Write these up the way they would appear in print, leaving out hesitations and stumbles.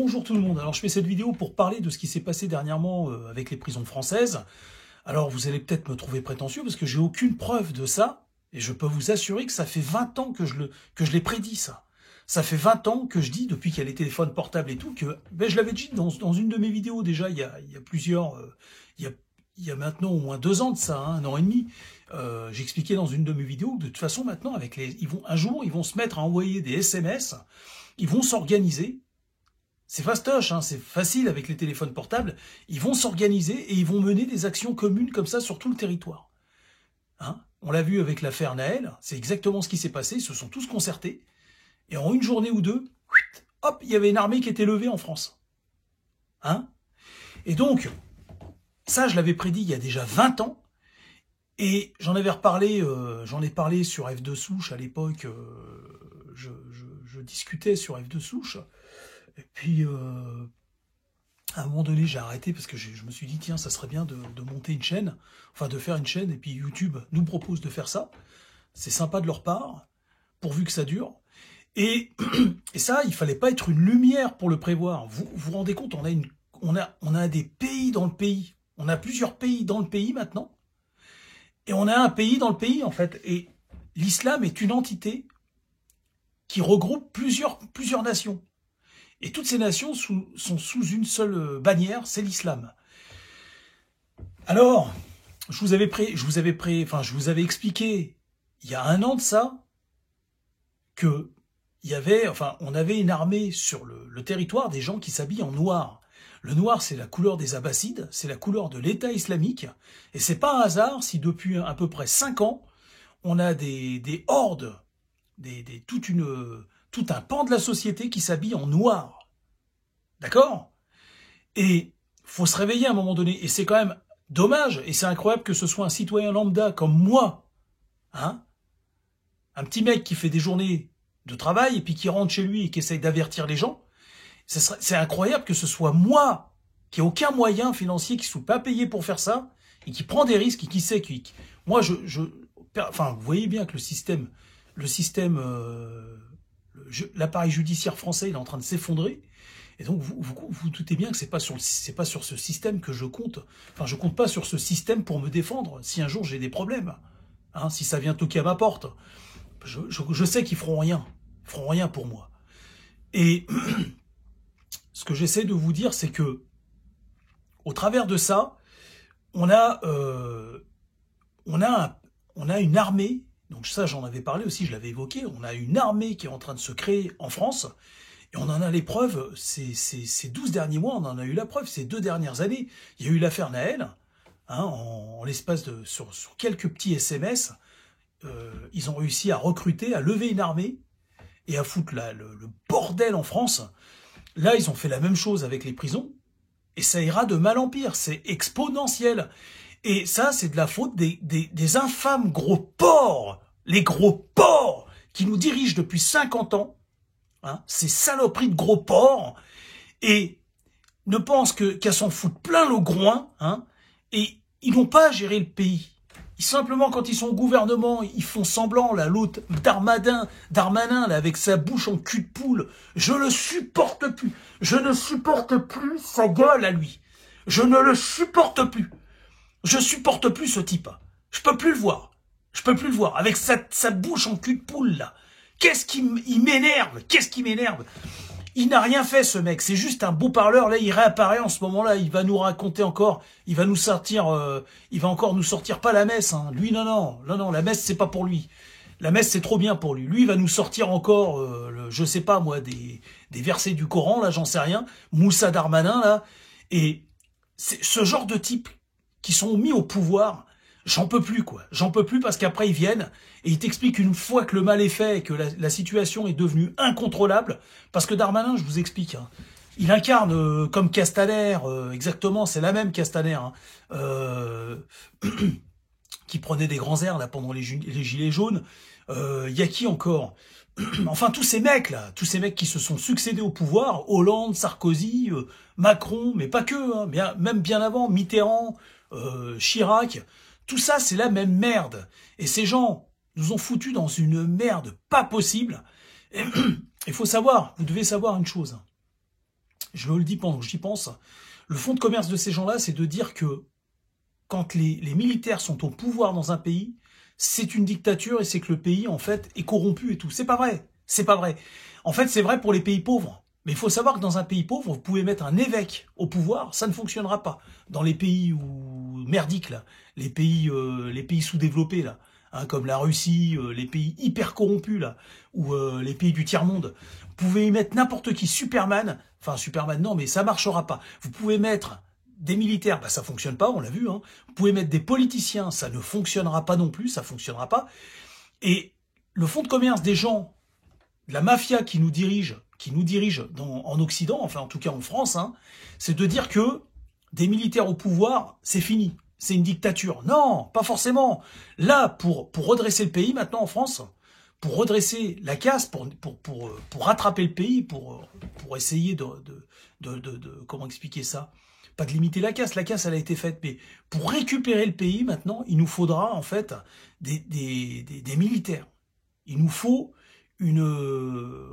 Bonjour tout le monde, alors je fais cette vidéo pour parler de ce qui s'est passé dernièrement avec les prisons françaises. Alors vous allez peut-être me trouver prétentieux parce que j'ai aucune preuve de ça, et je peux vous assurer que ça fait 20 ans que je l'ai prédit ça. Ça fait 20 ans que je dis, depuis qu'il y a les téléphones portables et tout, que je l'avais dit dans une de mes vidéos déjà, il y a plusieurs, il y a maintenant au moins 2 ans de ça, hein, 1 an et demi. J'expliquais dans une de mes vidéos que de toute façon maintenant, un jour ils vont se mettre à envoyer des SMS, ils vont s'organiser. C'est fastoche, hein, c'est facile avec les téléphones portables. Ils vont s'organiser et ils vont mener des actions communes comme ça sur tout le territoire. Hein, on l'a vu avec l'affaire Naël, c'est exactement ce qui s'est passé. Ils se sont tous concertés. Et en une journée ou deux, hop, il y avait une armée qui était levée en France. Hein, et donc, ça, je l'avais prédit il y a déjà 20 ans. Et j'en avais reparlé, j'en ai parlé sur F2 Souche à l'époque. Je discutais sur F2 Souche. Et puis, à un moment donné, j'ai arrêté parce que je me suis dit, tiens, ça serait bien de monter une chaîne, enfin de faire une chaîne, et puis YouTube nous propose de faire ça. C'est sympa de leur part, pourvu que ça dure. Et ça, il fallait pas être une lumière pour le prévoir. Vous vous rendez compte, on a des pays dans le pays. On a plusieurs pays dans le pays maintenant. Et on a un pays dans le pays, en fait. Et l'islam est une entité qui regroupe plusieurs nations. Et toutes ces nations sont sous une seule bannière, c'est l'islam. Alors, je vous avais expliqué il y a 1 an de ça que on avait une armée sur le territoire des gens qui s'habillent en noir. Le noir, c'est la couleur des Abbassides, c'est la couleur de l'État islamique, et c'est pas un hasard si depuis à peu près 5 ans, on a des hordes, tout un pan de la société qui s'habille en noir. D'accord? Et faut se réveiller à un moment donné. Et c'est quand même dommage, et c'est incroyable que ce soit un citoyen lambda comme moi, hein, un petit mec qui fait des journées de travail et puis qui rentre chez lui et qui essaye d'avertir les gens. C'est incroyable que ce soit moi, qui n'ai aucun moyen financier, qui ne suis pas payé pour faire ça, et qui prend des risques, et qui sait que... Moi, enfin, vous voyez bien que l'appareil judiciaire français, il est en train de s'effondrer. Et donc, vous doutez bien que c'est pas sur ce système que je compte. Enfin, je compte pas sur ce système pour me défendre si un jour j'ai des problèmes. Hein, si ça vient toquer à ma porte. Je sais qu'ils feront rien. Ils feront rien pour moi. Et ce que j'essaie de vous dire, c'est que, au travers de ça, on a une armée. Donc ça, j'en avais parlé aussi, je l'avais évoqué. On a une armée qui est en train de se créer en France. Et on en a les preuves, ces 12 derniers mois, on en a eu la preuve, ces 2 dernières années. Il y a eu l'affaire Naël, hein, en l'espace de... Sur quelques petits SMS, ils ont réussi à recruter, à lever une armée, et à foutre le bordel en France. Là, ils ont fait la même chose avec les prisons, et ça ira de mal en pire, c'est exponentiel. Et ça, c'est de la faute des infâmes gros porcs, les gros porcs, qui nous dirigent depuis 50 ans, hein, ces saloperies de gros porcs, et ne pensent qu'à s'en foutre plein le groin, hein, et ils n'ont pas à gérer le pays. Simplement, quand ils sont au gouvernement, ils font semblant, là, l'autre, Darmanin, là, avec sa bouche en cul de poule. Je le supporte plus. Je ne supporte plus sa gueule à lui. Je ne le supporte plus. Je supporte plus ce type. Je peux plus le voir. Je peux plus le voir. Avec sa bouche en cul de poule, là. Qu'est-ce qui m'énerve? Qu'est-ce qui m'énerve? Il n'a rien fait, ce mec. C'est juste un beau parleur. Là, il réapparaît en ce moment-là. Il va nous raconter encore. Il va nous sortir. Il va encore nous sortir pas la messe. Hein. Lui, non. La messe, c'est pas pour lui. La messe, c'est trop bien pour lui. Lui, il va nous sortir encore, je sais pas moi, des versets du Coran. Là, j'en sais rien. Moussa Darmanin, là. Et c'est ce genre de types qui sont mis au pouvoir. J'en peux plus, quoi. J'en peux plus parce qu'après, ils viennent et ils t'expliquent une fois que le mal est fait et que la situation est devenue incontrôlable. Parce que Darmanin, je vous explique, hein, il incarne comme Castaner, exactement, c'est la même Castaner, hein, qui prenait des grands airs là pendant les gilets jaunes. Y a qui encore? Enfin, tous ces mecs là, tous ces mecs qui se sont succédés au pouvoir, Hollande, Sarkozy, Macron, mais pas que, hein, même bien avant, Mitterrand, Chirac... Tout ça, c'est la même merde. Et ces gens nous ont foutus dans une merde pas possible. Il faut savoir, vous devez savoir une chose. je me le dis pendant que j'y pense, le fond de commerce de ces gens-là, c'est de dire que quand les militaires sont au pouvoir dans un pays, c'est une dictature et c'est que le pays, en fait, est corrompu et tout. C'est pas vrai. C'est pas vrai. En fait, c'est vrai pour les pays pauvres. Mais il faut savoir que dans un pays pauvre, vous pouvez mettre un évêque au pouvoir, ça ne fonctionnera pas. Dans les pays merdiques, là, les pays sous-développés, là, hein, comme la Russie, les pays hyper corrompus, là, ou les pays du tiers-monde, vous pouvez y mettre n'importe qui, Superman, enfin Superman non, mais ça marchera pas. Vous pouvez mettre des militaires, bah ça fonctionne pas, on l'a vu, hein. Vous pouvez mettre des politiciens, ça ne fonctionnera pas non plus, ça fonctionnera pas. Et le fonds de commerce des gens, de la mafia qui nous dirige en Occident, enfin en tout cas en France, hein, c'est de dire que des militaires au pouvoir, c'est fini, c'est une dictature. Non, pas forcément. Là, pour redresser le pays maintenant en France, pour redresser la casse, pour rattraper le pays, pour essayer comment expliquer ça, pas de limiter la casse elle a été faite, mais pour récupérer le pays maintenant, il nous faudra en fait des militaires. Il nous faut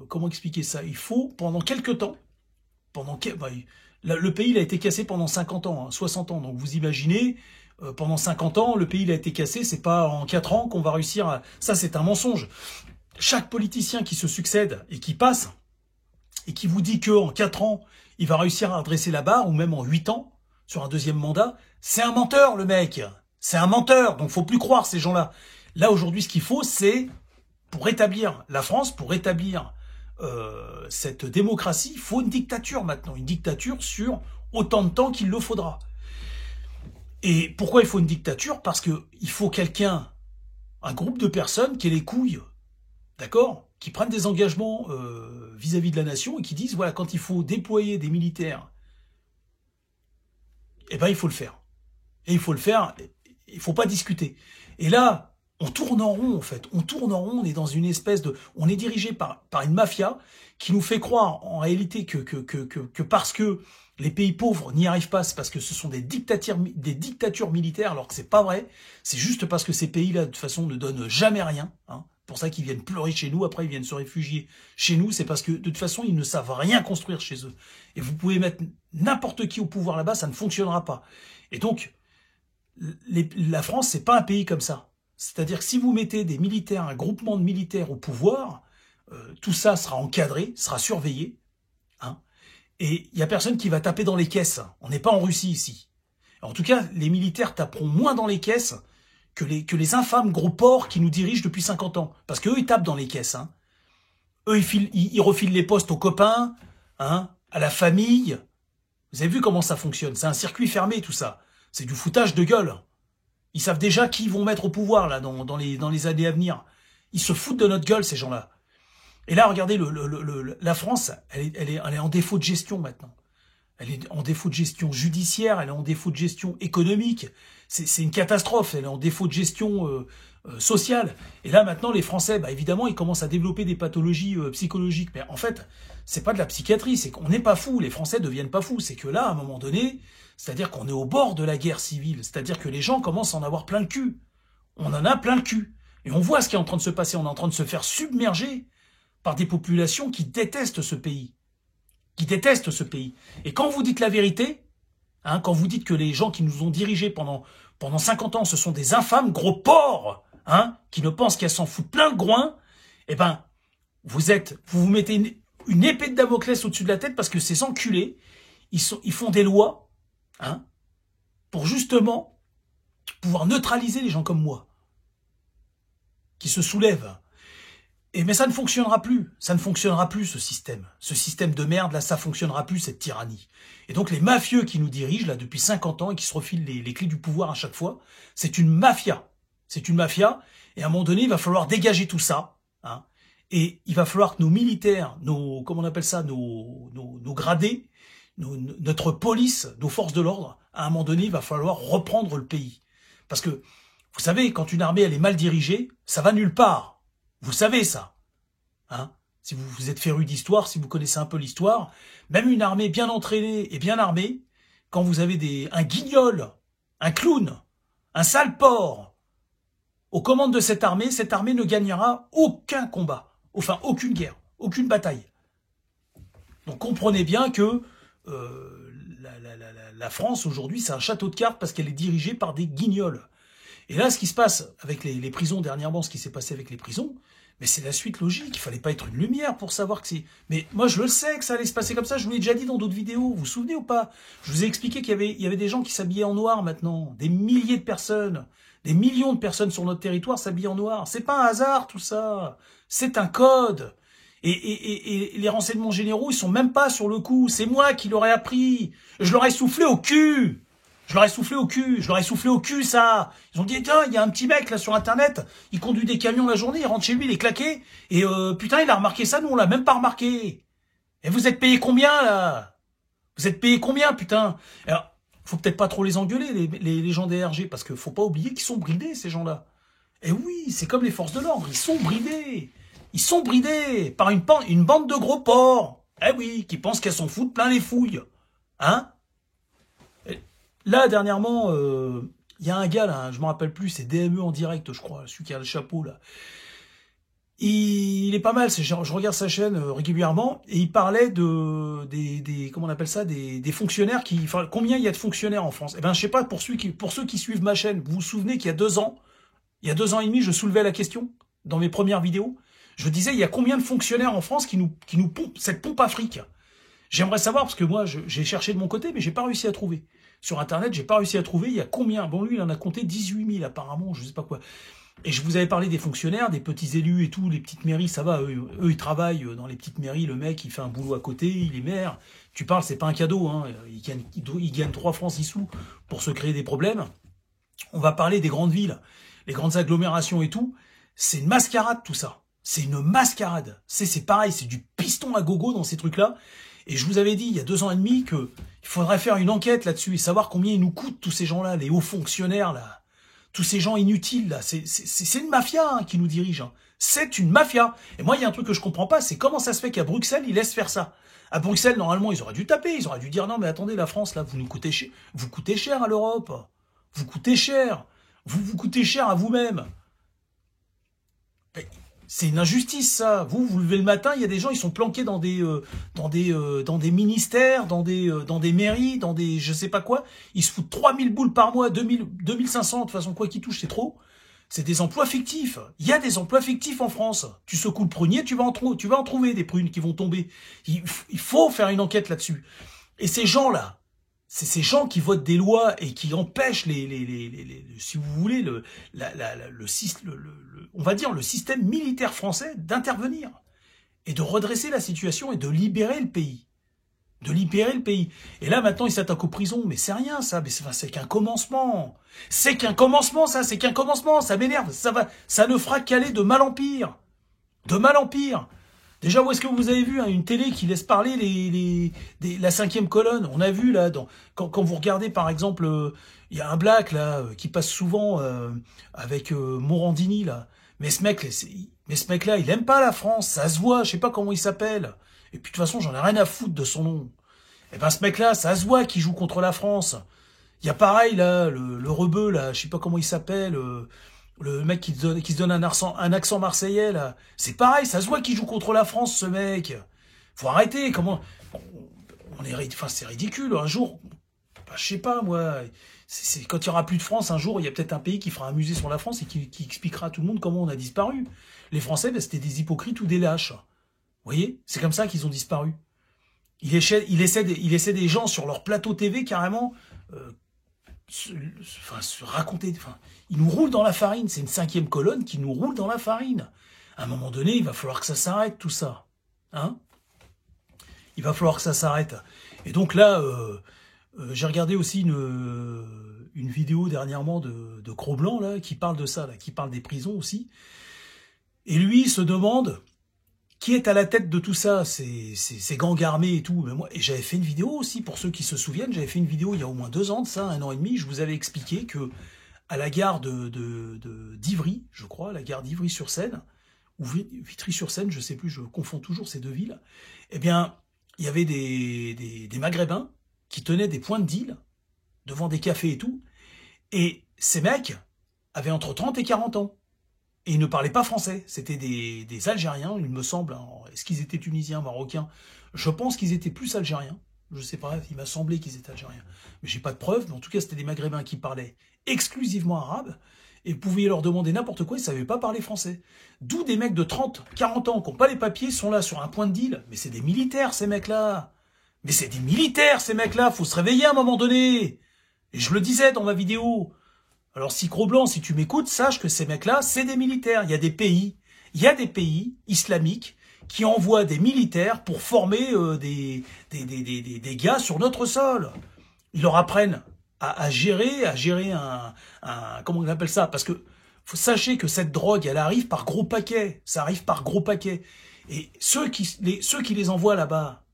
comment expliquer ça? Il faut, pendant quelques temps, le pays il a été cassé pendant 50 ans, hein, 60 ans, donc vous imaginez, pendant 50 ans, le pays il a été cassé, c'est pas en 4 ans qu'on va réussir à... Ça, c'est un mensonge. Chaque politicien qui se succède et qui passe, et qui vous dit qu'en 4 ans, il va réussir à redresser la barre, ou même en 8 ans, sur un deuxième mandat, c'est un menteur, le mec. C'est un menteur, donc faut plus croire ces gens-là. Là, aujourd'hui, ce qu'il faut, c'est... Pour rétablir la France, pour rétablir cette démocratie, il faut une dictature maintenant. Une dictature sur autant de temps qu'il le faudra. Et pourquoi il faut une dictature? Parce qu'il faut quelqu'un, un groupe de personnes qui ait les couilles, d'accord, qui prennent des engagements vis-à-vis de la nation et qui disent, voilà, quand il faut déployer des militaires, eh ben il faut le faire. Et il faut le faire, il faut pas discuter. Et là... on tourne en rond, en fait. On tourne en rond, on est dans une espèce de... On est dirigé par une mafia qui nous fait croire, en réalité, que parce que les pays pauvres n'y arrivent pas, c'est parce que ce sont des dictatures militaires, alors que c'est pas vrai. C'est juste parce que ces pays-là, de toute façon, ne donnent jamais rien. Hein. Pour ça qu'ils viennent pleurer chez nous, après ils viennent se réfugier chez nous, c'est parce que, de toute façon, ils ne savent rien construire chez eux. Et vous pouvez mettre n'importe qui au pouvoir là-bas, ça ne fonctionnera pas. Et donc, la France, c'est pas un pays comme ça. C'est-à-dire que si vous mettez des militaires, un groupement de militaires au pouvoir, tout ça sera encadré, sera surveillé, hein, et il n'y a personne qui va taper dans les caisses. On n'est pas en Russie ici. En tout cas, les militaires taperont moins dans les caisses que les infâmes gros porcs qui nous dirigent depuis 50 ans. Parce qu'eux, ils tapent dans les caisses. Hein. Eux, ils refilent les postes aux copains, hein, à la famille. Vous avez vu comment ça fonctionne? C'est un circuit fermé, tout ça. C'est du foutage de gueule. Ils savent déjà qui ils vont mettre au pouvoir là dans les années à venir. Ils se foutent de notre gueule, ces gens-là. Et là, regardez, la France, elle est en défaut de gestion maintenant. Elle est en défaut de gestion judiciaire, elle est en défaut de gestion économique. C'est une catastrophe, elle est en défaut de gestion sociale. Et là, maintenant, les Français, bah, évidemment, ils commencent à développer des pathologies psychologiques. Mais en fait, c'est pas de la psychiatrie, c'est qu'on n'est pas fous. Les Français ne deviennent pas fous. C'est que là, à un moment donné... C'est-à-dire qu'on est au bord de la guerre civile. C'est-à-dire que les gens commencent à en avoir plein le cul. On en a plein le cul. Et on voit ce qui est en train de se passer. On est en train de se faire submerger par des populations qui détestent ce pays. Qui détestent ce pays. Et quand vous dites la vérité, hein, quand vous dites que les gens qui nous ont dirigés pendant 50 ans, ce sont des infâmes gros porcs, hein, qui ne pensent qu'à s'en foutre plein le groin, eh ben, vous vous mettez une épée de Damoclès au-dessus de la tête parce que ces enculés, ils font des lois, hein, pour justement pouvoir neutraliser les gens comme moi, qui se soulèvent. Mais ça ne fonctionnera plus. Ça ne fonctionnera plus, ce système. Ce système de merde, là, ça fonctionnera plus, cette tyrannie. Et donc, les mafieux qui nous dirigent, là, depuis 50 ans, et qui se refilent les clés du pouvoir à chaque fois, c'est une mafia. C'est une mafia. Et à un moment donné, il va falloir dégager tout ça, hein. Et il va falloir que nos militaires, comment on appelle ça, nos gradés, notre police, nos forces de l'ordre, à un moment donné, il va falloir reprendre le pays. Parce que, vous savez, quand une armée, elle est mal dirigée, ça va nulle part. Vous savez ça. Hein? Si vous êtes féru d'histoire, si vous connaissez un peu l'histoire, même une armée bien entraînée et bien armée, quand vous avez un guignol, un clown, un sale porc, aux commandes de cette armée ne gagnera aucun combat. Enfin, aucune guerre, aucune bataille. Donc comprenez bien que la France, aujourd'hui, c'est un château de cartes parce qu'elle est dirigée par des guignols. Et là, ce qui se passe avec les prisons dernièrement, ce qui s'est passé avec les prisons, mais c'est la suite logique. Il fallait pas être une lumière pour savoir que c'est... Mais moi, je le sais que ça allait se passer comme ça. Je vous l'ai déjà dit dans d'autres vidéos. Vous vous souvenez ou pas? Je vous ai expliqué qu'il y avait des gens qui s'habillaient en noir maintenant. Des milliers de personnes. Des millions de personnes sur notre territoire s'habillent en noir. C'est pas un hasard, tout ça. C'est un code. Et les renseignements généraux, ils sont même pas sur le coup. C'est moi qui leur ai appris. Je leur ai soufflé au cul. Je leur ai soufflé au cul, ça. Ils ont dit, tiens, il y a un petit mec là sur Internet, il conduit des camions la journée, il rentre chez lui, il est claqué, et putain, il a remarqué ça, nous on l'a même pas remarqué. Et vous êtes payé combien là? Vous êtes payé combien, putain? Alors, faut peut-être pas trop les engueuler, les gens des RG, parce que faut pas oublier qu'ils sont bridés, ces gens-là. Et oui, c'est comme les forces de l'ordre, ils sont bridés. Ils sont bridés par une bande de gros porcs. Eh oui, qui pensent qu'elles s'en foutent plein les fouilles. Hein? Là, dernièrement, il y a un gars, là, je me rappelle plus, c'est DME en direct, je crois, celui qui a le chapeau, là. Il est pas mal, je regarde sa chaîne régulièrement, et il parlait comment on appelle ça, des fonctionnaires enfin, combien il y a de fonctionnaires en France? Eh ben, je sais pas, pour ceux qui suivent ma chaîne, vous vous souvenez qu'il y a 2 ans, il y a 2 ans et demi, je soulevais la question, dans mes premières vidéos. Je disais, il y a combien de fonctionnaires en France qui nous pompent cette pompe Afrique? J'aimerais savoir, parce que moi, j'ai cherché de mon côté, mais j'ai pas réussi à trouver. Sur Internet, j'ai pas réussi à trouver. Il y a combien? Bon, lui, il en a compté 18 000, apparemment, je sais pas quoi. Et je vous avais parlé des fonctionnaires, des petits élus et tout, les petites mairies, ça va, eux ils travaillent dans les petites mairies, le mec, il fait un boulot à côté, il est maire. Tu parles, c'est pas un cadeau, hein. Il gagne 3 francs 6 sous pour se créer des problèmes. On va parler des grandes villes, les grandes agglomérations et tout. C'est une mascarade, tout ça. C'est une mascarade. C'est pareil, c'est du piston à gogo dans ces trucs-là. Et je vous avais dit, il y a 2 ans et demi, qu'il faudrait faire une enquête là-dessus et savoir combien ils nous coûtent, tous ces gens-là, les hauts fonctionnaires, là, tous ces gens inutiles, là. C'est une mafia hein, qui nous dirige. Hein. C'est une mafia. Et moi, il y a un truc que je comprends pas, c'est comment ça se fait qu'à Bruxelles, ils laissent faire ça. À Bruxelles, normalement, ils auraient dû taper, ils auraient dû dire, non, mais attendez, la France, là, vous coûtez cher à l'Europe. Vous coûtez cher. Vous coûtez cher à vous-même. C'est une injustice, ça. Vous levez le matin, il y a des gens, ils sont planqués dans des ministères, dans des mairies, dans des je sais pas quoi. Ils se foutent 3000 boules par mois, 2500, de toute façon, quoi qu'ils touchent, c'est trop. C'est des emplois fictifs. Il y a des emplois fictifs en France. Tu secoues le prunier, tu vas en trouver des prunes qui vont tomber. Il faut faire une enquête là-dessus. Et ces gens-là, c'est ces gens qui votent des lois et qui empêchent si vous voulez, on va dire le système militaire français d'intervenir et de redresser la situation et de libérer le pays. De libérer le pays. Et là, maintenant, ils s'attaquent aux prisons. Mais c'est rien, ça. Mais c'est qu'un commencement. C'est qu'un commencement, ça. C'est qu'un commencement. Ça m'énerve. Ça ne fera qu'aller de mal en pire. De mal en pire. Déjà, où est-ce que vous avez vu une télé qui laisse parler la 5e colonne? On a vu, là, quand vous regardez, par exemple, il y a un black, là, qui passe souvent avec Morandini, là. Mais ce mec-là, il aime pas la France. Ça se voit. Je sais pas comment il s'appelle. Et puis, de toute façon, j'en ai rien à foutre de son nom. Et ben, ce mec-là, ça se voit qu'il joue contre la France. Il y a pareil, là, le rebeu, là, je sais pas comment il s'appelle, le mec qui se donne un accent marseillais, là. C'est pareil, ça se voit qu'il joue contre la France, ce mec. Faut arrêter, comment... Enfin, c'est ridicule, un jour... Bah, je sais pas, moi... Quand il y aura plus de France, un jour, il y a peut-être un pays qui fera un musée sur la France et qui expliquera à tout le monde comment on a disparu. Les Français, ben, c'était des hypocrites ou des lâches. Vous voyez? C'est comme ça qu'ils ont disparu. Il essaie des gens sur leur plateau TV, carrément... se raconter, ils nous roulent dans la farine, c'est une 5e colonne qui nous roule dans la farine. À un moment donné, il va falloir que ça s'arrête tout ça. Hein? Il va falloir que ça s'arrête. Et donc là, j'ai regardé aussi une vidéo dernièrement de Cro-Blanc, là, qui parle de ça, là, qui parle des prisons aussi. Et lui, il se demande qui est à la tête de tout ça, ces gangs armés et tout. Mais moi, et j'avais fait une vidéo aussi, pour ceux qui se souviennent, j'avais fait une vidéo il y a au moins 2 ans de ça, 1 an et demi, je vous avais expliqué que à la gare d'Ivry, je crois, la gare d'Ivry-sur-Seine, ou Vitry-sur-Seine, je sais plus, je confonds toujours ces 2 villes, eh bien, il y avait des Maghrébins qui tenaient des points de deal devant des cafés et tout, et ces mecs avaient entre 30 et 40 ans. Et ils ne parlaient pas français, c'était des Algériens, il me semble. Est-ce qu'ils étaient tunisiens, marocains? Je pense qu'ils étaient plus algériens. Je sais pas, il m'a semblé qu'ils étaient algériens. Mais j'ai pas de preuves, mais en tout cas, c'était des Maghrébins qui parlaient exclusivement arabe, et vous pouviez leur demander n'importe quoi, ils savaient pas parler français. D'où des mecs de 30, 40 ans qui n'ont pas les papiers, sont là sur un point de deal. Mais c'est des militaires, ces mecs-là. Mais c'est des militaires, ces mecs-là. Faut se réveiller à un moment donné. Et je le disais dans ma vidéo. Alors, si Gros-Blanc, si tu m'écoutes, sache que ces mecs-là, c'est des militaires. Il y a des pays islamiques qui envoient des militaires pour former des gars sur notre sol. Ils leur apprennent à gérer un comment on appelle ça? Parce que sachez que cette drogue, elle arrive par gros paquets. Ça arrive par gros paquets. Et ceux qui les envoient là-bas,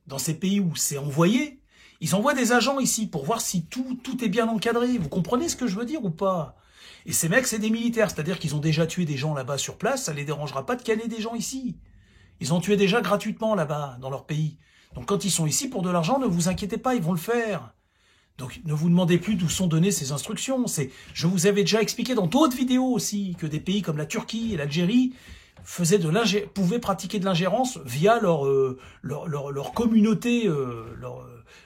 dans ces pays où c'est envoyé, ils envoient des agents ici pour voir si tout est bien encadré. Vous comprenez ce que je veux dire ou pas? Et ces mecs, c'est des militaires. C'est-à-dire qu'ils ont déjà tué des gens là-bas sur place. Ça les dérangera pas de canner des gens ici. Ils ont tué déjà gratuitement là-bas, dans leur pays. Donc quand ils sont ici pour de l'argent, ne vous inquiétez pas, ils vont le faire. Donc ne vous demandez plus d'où sont données ces instructions. Je vous avais déjà expliqué dans d'autres vidéos aussi que des pays comme la Turquie et l'Algérie pouvaient pratiquer de l'ingérence via leur communauté,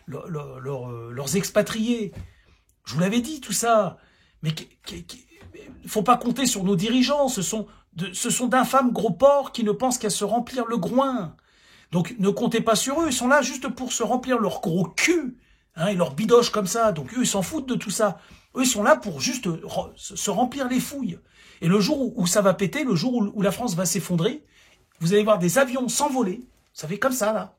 leurs expatriés. Je vous l'avais dit tout ça. Mais faut pas compter sur nos dirigeants. Ce sont d'infâmes gros porcs qui ne pensent qu'à se remplir le groin. Donc ne comptez pas sur eux. Ils sont là juste pour se remplir leur gros cul. Hein, et leur bidoche comme ça, donc eux ils s'en foutent de tout ça. Eux ils sont là pour juste se remplir les fouilles. Et le jour où ça va péter, le jour où la France va s'effondrer, vous allez voir des avions s'envoler, vous savez comme ça là.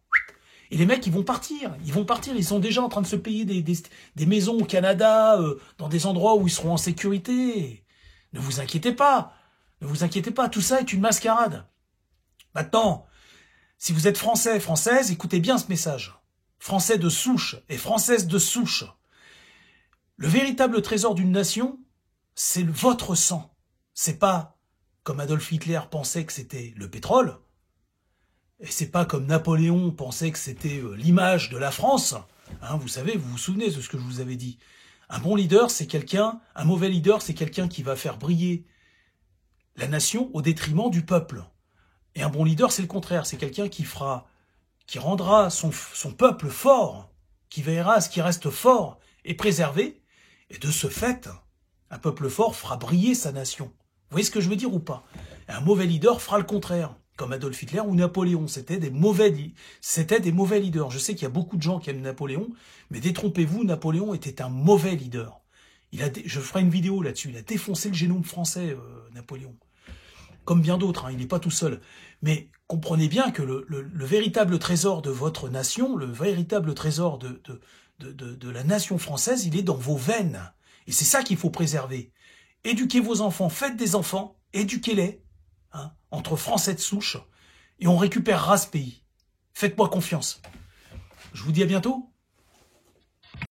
Et les mecs ils vont partir, ils sont déjà en train de se payer des maisons au Canada, dans des endroits où ils seront en sécurité. Ne vous inquiétez pas, tout ça est une mascarade. Maintenant, si vous êtes français, française, écoutez bien ce message. Français de souche et française de souche. Le véritable trésor d'une nation, c'est votre sang. C'est pas comme Adolf Hitler pensait que c'était le pétrole. Et c'est pas comme Napoléon pensait que c'était l'image de la France. Hein, vous savez, vous vous souvenez de ce que je vous avais dit. Un bon leader, un mauvais leader, c'est quelqu'un qui va faire briller la nation au détriment du peuple. Et un bon leader, c'est le contraire. C'est quelqu'un qui rendra son peuple fort, qui veillera à ce qu'il reste fort et préservé. Et de ce fait, un peuple fort fera briller sa nation. Vous voyez ce que je veux dire ou pas? Et un mauvais leader fera le contraire, comme Adolf Hitler ou Napoléon. C'était des mauvais leaders. Je sais qu'il y a beaucoup de gens qui aiment Napoléon, mais détrompez-vous, Napoléon était un mauvais leader. Je ferai une vidéo là-dessus. Il a défoncé le génome français, Napoléon. Comme bien d'autres, hein, il n'est pas tout seul. Mais comprenez bien que le véritable trésor de votre nation, le véritable trésor de la nation française, il est dans vos veines. Et c'est ça qu'il faut préserver. Éduquez vos enfants, faites des enfants, éduquez-les, hein, entre Français de souche, et on récupérera ce pays. Faites-moi confiance. Je vous dis à bientôt.